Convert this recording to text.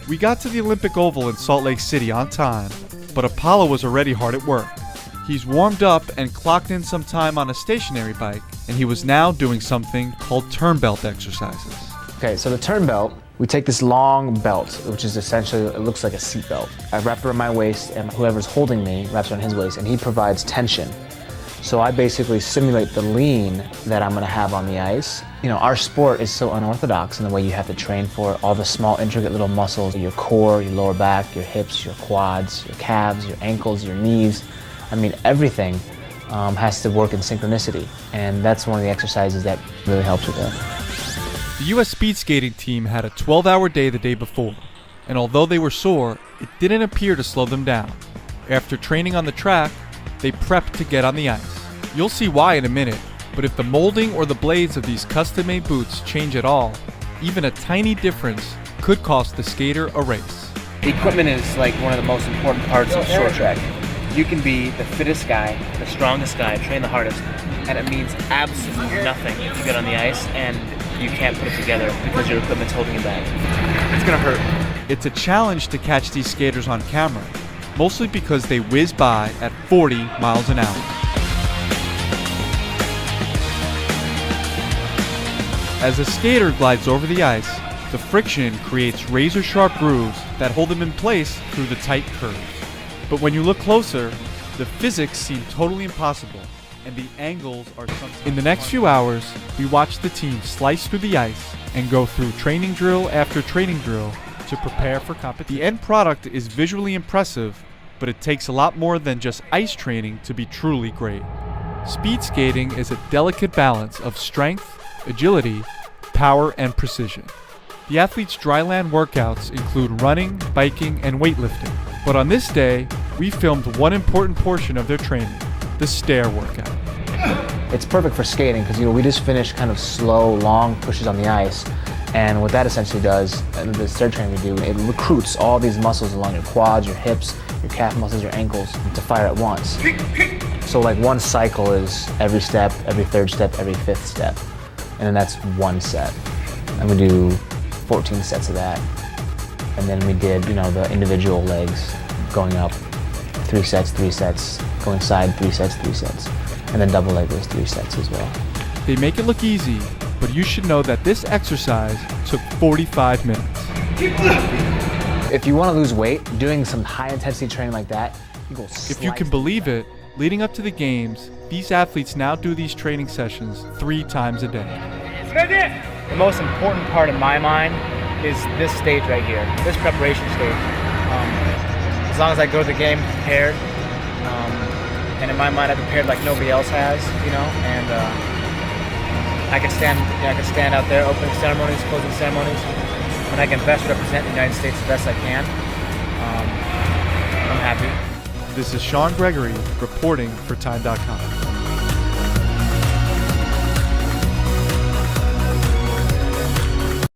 We got to the Olympic Oval in Salt Lake City on time, but Apollo was already hard at work. He's warmed up and clocked in some time on a stationary bike, and he was now doing something called turn belt exercises. Okay, so the turn belt, we take this long belt, which is essentially, it looks like a seat belt. I wrap it around my waist, and whoever's holding me wraps around his waist, and he provides tension. So I basically simulate the lean that I'm gonna have on the ice. You know, our sport is so unorthodox in the way you have to train for it. All the small, intricate little muscles, your core, your lower back, your hips, your quads, your calves, your ankles, your knees. I mean, everything has to work in synchronicity, and that's one of the exercises that really helps with that. The U.S. speed skating team had a 12-hour day the day before, and although they were sore, it didn't appear to slow them down. After training on the track, they prepped to get on the ice. You'll see why in a minute, but if the molding or the blades of these custom-made boots change at all, even a tiny difference could cost the skater a race. The equipment is like one of the most important parts of short track. You can be the fittest guy, the strongest guy, train the hardest, and it means absolutely nothing if you get on the ice and you can't put it together because your equipment's holding you back. It's gonna hurt. It's a challenge to catch these skaters on camera, mostly because they whiz by at 40 miles an hour. As a skater glides over the ice, the friction creates razor-sharp grooves that hold them in place through the tight curves. But when you look closer, the physics seem totally impossible, and the angles are sometimes... In the next few hours, we watch the team slice through the ice and go through training drill after training drill to prepare for competition. The end product is visually impressive, but it takes a lot more than just ice training to be truly great. Speed skating is a delicate balance of strength, agility, power, and precision. The athletes' dryland workouts include running, biking, and weightlifting. But on this day, we filmed one important portion of their training, the stair workout. It's perfect for skating because, we just finished kind of slow, long pushes on the ice. And what that essentially does, and the stair training we do, it recruits all these muscles along your quads, your hips, your calf muscles, your ankles to fire at once. So like one cycle is every step, every third step, every fifth step. And then that's one set. And we do 14 sets of that. And then we did, the individual legs going up, 3 sets, going side, 3 sets. And then double leg was 3 sets as well. They make it look easy, but you should know that this exercise took 45 minutes. If you want to lose weight, doing some high intensity training like that, you go If you can believe it, leading up to the games, these athletes now do these training sessions 3 times a day. The most important part in my mind is this stage right here, this preparation stage. As long as I go to the game prepared, and in my mind I've prepared like nobody else has, and I can stand out there, opening ceremonies, closing ceremonies, and I can best represent the United States the best I can. I'm happy. This is Sean Gregory reporting for Time.com.